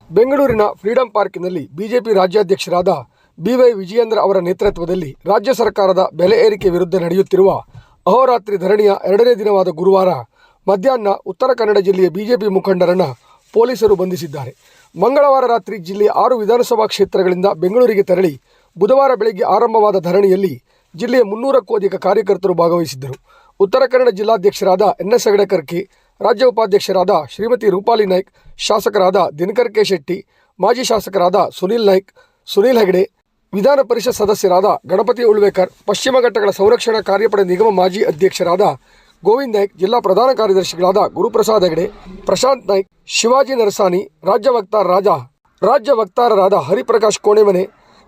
ಬೆಂಗಳೂರಿನ ಫ್ರೀಡಂ ಪಾರ್ಕಿನಲ್ಲಿ BJP ರಾಜ್ಯಾಧ್ಯಕ್ಷರಾದ B Y. Vijayendra ಅವರ ನೇತೃತ್ವದಲ್ಲಿ ರಾಜ್ಯ ಸರ್ಕಾರದ ಬೆಲೆ ಏರಿಕೆ ವಿರುದ್ಧ ನಡೆಯುತ್ತಿರುವ ಅಹೋರಾತ್ರಿ ಧರಣಿಯ ಎರಡನೇ ದಿನವಾದ ಗುರುವಾರ ಮಧ್ಯಾಹ್ನ ಉತ್ತರ ಕನ್ನಡ ಜಿಲ್ಲೆಯ ಬಿಜೆಪಿ ಮುಖಂಡರನ್ನು ಪೊಲೀಸರು ಬಂಧಿಸಿದ್ದಾರೆ. ಮಂಗಳವಾರ ರಾತ್ರಿ ಜಿಲ್ಲೆಯ 6 ವಿಧಾನಸಭಾ ಕ್ಷೇತ್ರಗಳಿಂದ ಬೆಂಗಳೂರಿಗೆ ತೆರಳಿ ಬುಧವಾರ ಬೆಳಗ್ಗೆ ಆರಂಭವಾದ ಧರಣಿಯಲ್ಲಿ ಜಿಲ್ಲೆಯ 300ಕ್ಕೂ ಅಧಿಕ ಕಾರ್ಯಕರ್ತರು ಭಾಗವಹಿಸಿದ್ದರು. ಉತ್ತರ ಕನ್ನಡ ಜಿಲ್ಲಾಧ್ಯಕ್ಷರಾದ ಎನ್.ಎಸ್. ಹೆಗಡೆಕರ್ ಕೆ, ರಾಜ್ಯ ಉಪಾಧ್ಯಕ್ಷರಾದ ಶ್ರೀಮತಿ ರೂಪಾಲಿ ನಾಯ್ಕ್, ಶಾಸಕರಾದ ದಿನಕರ್ ಕೆ ಶೆಟ್ಟಿ, ಮಾಜಿ ಶಾಸಕರಾದ ಸುನೀಲ್ ನಾಯ್ಕ್, ಸುನೀಲ್ ಹೆಗಡೆ, ವಿಧಾನ ಪರಿಷತ್ ಸದಸ್ಯರಾದ ಗಣಪತಿ ಉಳ್ವೇಕರ್, ಪಶ್ಚಿಮ ಘಟ್ಟಗಳ ಸಂರಕ್ಷಣಾ ಕಾರ್ಯಪಡೆ ನಿಗಮ ಮಾಜಿ ಅಧ್ಯಕ್ಷರಾದ ಗೋವಿಂದ್ ನಾಯ್ಕ್, ಜಿಲ್ಲಾ ಪ್ರಧಾನ ಕಾರ್ಯದರ್ಶಿಗಳಾದ ಗುರುಪ್ರಸಾದ್ ಹೆಗಡೆ, ಪ್ರಶಾಂತ್ ನಾಯ್ಕ್, ಶಿವಾಜಿ ನರಸಾನಿ, ರಾಜ್ಯ ವಕ್ತಾರರಾದ ಹರಿಪ್ರಕಾಶ್ ಕೋಣೆಮನೆ,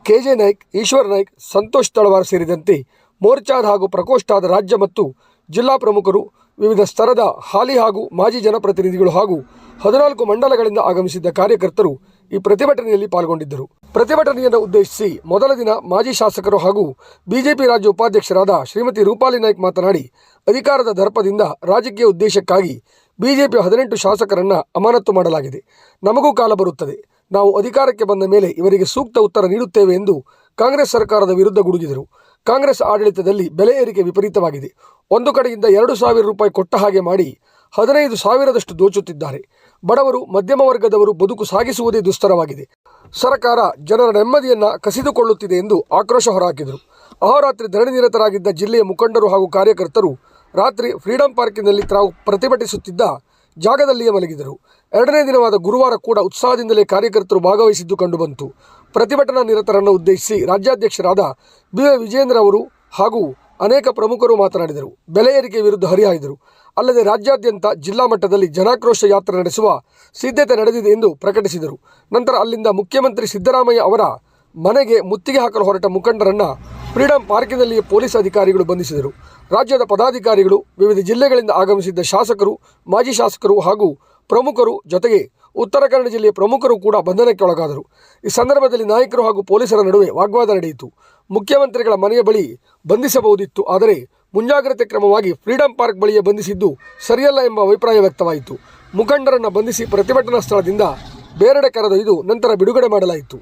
ಕೆ.ಜೆ. ನಾಯ್ಕ್, ಈಶ್ವರ್ ನಾಯ್ಕ್, ಸಂತೋಷ್ ತಳವಾರ್ ಸೇರಿದಂತೆ ಮೋರ್ಚಾದ ಹಾಗೂ ಪ್ರಕೋಷ್ಠದ ರಾಜ್ಯ ಮತ್ತು ಜಿಲ್ಲಾ ಪ್ರಮುಖರು, ವಿವಿಧ ಸ್ತರದ ಹಾಲಿ ಹಾಗೂ ಮಾಜಿ ಜನಪ್ರತಿನಿಧಿಗಳು ಹಾಗೂ 14 ಮಂಡಲಗಳಿಂದ ಆಗಮಿಸಿದ್ದ ಕಾರ್ಯಕರ್ತರು ಈ ಪ್ರತಿಭಟನೆಯಲ್ಲಿ ಪಾಲ್ಗೊಂಡಿದ್ದರು. ಪ್ರತಿಭಟನೆಯನ್ನು ಉದ್ದೇಶಿಸಿ ಮೊದಲ ದಿನ ಮಾಜಿ ಶಾಸಕರು ಹಾಗೂ ಬಿಜೆಪಿ ರಾಜ್ಯ ಉಪಾಧ್ಯಕ್ಷರಾದ ಶ್ರೀಮತಿ ರೂಪಾಲಿ ನಾಯ್ಕ್ ಮಾತನಾಡಿ, ಅಧಿಕಾರದ ದರ್ಪದಿಂದ ರಾಜಕೀಯ ಉದ್ದೇಶಕ್ಕಾಗಿ ಬಿಜೆಪಿ 18 ಶಾಸಕರನ್ನು ಅಮಾನತು ಮಾಡಲಾಗಿದೆ. ನಮಗೂ ಕಾಲ ಬರುತ್ತದೆ. ನಾವು ಅಧಿಕಾರಕ್ಕೆ ಬಂದ ಮೇಲೆ ಇವರಿಗೆ ಸೂಕ್ತ ಉತ್ತರ ನೀಡುತ್ತೇವೆ ಎಂದು ಕಾಂಗ್ರೆಸ್ ಸರ್ಕಾರದ ವಿರುದ್ಧ ಗುಡುಗಿದರು. ಕಾಂಗ್ರೆಸ್ ಆಡಳಿತದಲ್ಲಿ ಬೆಲೆ ಏರಿಕೆ ವಿಪರೀತವಾಗಿದೆ. ಒಂದು ಕಡೆಯಿಂದ 2,000 ರೂಪಾಯಿ ಕೊಟ್ಟ ಹಾಗೆ ಮಾಡಿ 15,000ದಷ್ಟು ದೋಚುತ್ತಿದ್ದಾರೆ. ಬಡವರು, ಮಧ್ಯಮ ವರ್ಗದವರು ಬದುಕು ಸಾಗಿಸುವುದೇ ದುಸ್ತರವಾಗಿದೆ. ಸರ್ಕಾರ ಜನರ ನೆಮ್ಮದಿಯನ್ನು ಕಸಿದುಕೊಳ್ಳುತ್ತಿದೆ ಎಂದು ಆಕ್ರೋಶ ಹೊರಹಾಕಿದರು. ಅಹೋರಾತ್ರಿ ಧರಣಿ ನಿರತರಾಗಿದ್ದ ಜಿಲ್ಲೆಯ ಮುಖಂಡರು ಹಾಗೂ ಕಾರ್ಯಕರ್ತರು ರಾತ್ರಿ ಫ್ರೀಡಂ ಪಾರ್ಕಿನಲ್ಲಿ ತಾವು ಪ್ರತಿಭಟಿಸುತ್ತಿದ್ದ ಜಾಗದಲ್ಲಿಯೇ ಮಲಗಿದರು. ಎರಡನೇ ದಿನವಾದ ಗುರುವಾರ ಕೂಡ ಉತ್ಸಾಹದಿಂದಲೇ ಕಾರ್ಯಕರ್ತರು ಭಾಗವಹಿಸಿದ್ದು ಕಂಡುಬಂತು. ಪ್ರತಿಭಟನಾ ನಿರತರನ್ನು ಉದ್ದೇಶಿಸಿ ರಾಜ್ಯಾಧ್ಯಕ್ಷರಾದ ಬಿ.ವೈ. ವಿಜಯೇಂದ್ರ ಅವರು ಹಾಗೂ ಅನೇಕ ಪ್ರಮುಖರು ಮಾತನಾಡಿದರು. ಬೆಲೆ ಏರಿಕೆ ವಿರುದ್ಧ ಹರಿಹಾಯ್ದರು. ಅಲ್ಲದೆ ರಾಜ್ಯಾದ್ಯಂತ ಜಿಲ್ಲಾ ಮಟ್ಟದಲ್ಲಿ ಜನಾಕ್ರೋಶ ಯಾತ್ರೆ ನಡೆಸುವ ಸಿದ್ಧತೆ ನಡೆದಿದೆ ಎಂದು ಪ್ರಕಟಿಸಿದರು. ನಂತರ ಅಲ್ಲಿಂದ ಮುಖ್ಯಮಂತ್ರಿ ಸಿದ್ದರಾಮಯ್ಯ ಅವರ ಮನೆಗೆ ಮುತ್ತಿಗೆ ಹಾಕಲು ಹೊರಟ ಮುಖಂಡರನ್ನು ಫ್ರೀಡಂ ಪಾರ್ಕಿನಲ್ಲಿಯೇ ಪೊಲೀಸ್ ಅಧಿಕಾರಿಗಳು ಬಂಧಿಸಿದರು. ರಾಜ್ಯದ ಪದಾಧಿಕಾರಿಗಳು, ವಿವಿಧ ಜಿಲ್ಲೆಗಳಿಂದ ಆಗಮಿಸಿದ್ದ ಶಾಸಕರು, ಮಾಜಿ ಶಾಸಕರು ಹಾಗೂ ಪ್ರಮುಖರು ಜೊತೆಗೆ ಉತ್ತರ ಕನ್ನಡ ಜಿಲ್ಲೆಯ ಪ್ರಮುಖರು ಕೂಡ ಬಂಧನಕ್ಕೆ ಒಳಗಾದರು. ಈ ಸಂದರ್ಭದಲ್ಲಿ ನಾಯಕರು ಹಾಗೂ ಪೊಲೀಸರ ನಡುವೆ ವಾಗ್ವಾದ ನಡೆಯಿತು. ಮುಖ್ಯಮಂತ್ರಿಗಳ ಮನೆಯ ಬಳಿ ಬಂಧಿಸಬಹುದಿತ್ತು, ಆದರೆ ಮುಂಜಾಗ್ರತೆ ಕ್ರಮವಾಗಿ ಫ್ರೀಡಂ ಪಾರ್ಕ್ ಬಳಿಯೇ ಬಂಧಿಸಿದ್ದು ಸರಿಯಲ್ಲ ಎಂಬ ಅಭಿಪ್ರಾಯ ವ್ಯಕ್ತವಾಯಿತು. ಮುಖಂಡರನ್ನು ಬಂಧಿಸಿ ಪ್ರತಿಭಟನಾ ಸ್ಥಳದಿಂದ ಬೇರೆಡೆ ಕರೆದೊಯ್ದು ನಂತರ ಬಿಡುಗಡೆ ಮಾಡಲಾಯಿತು.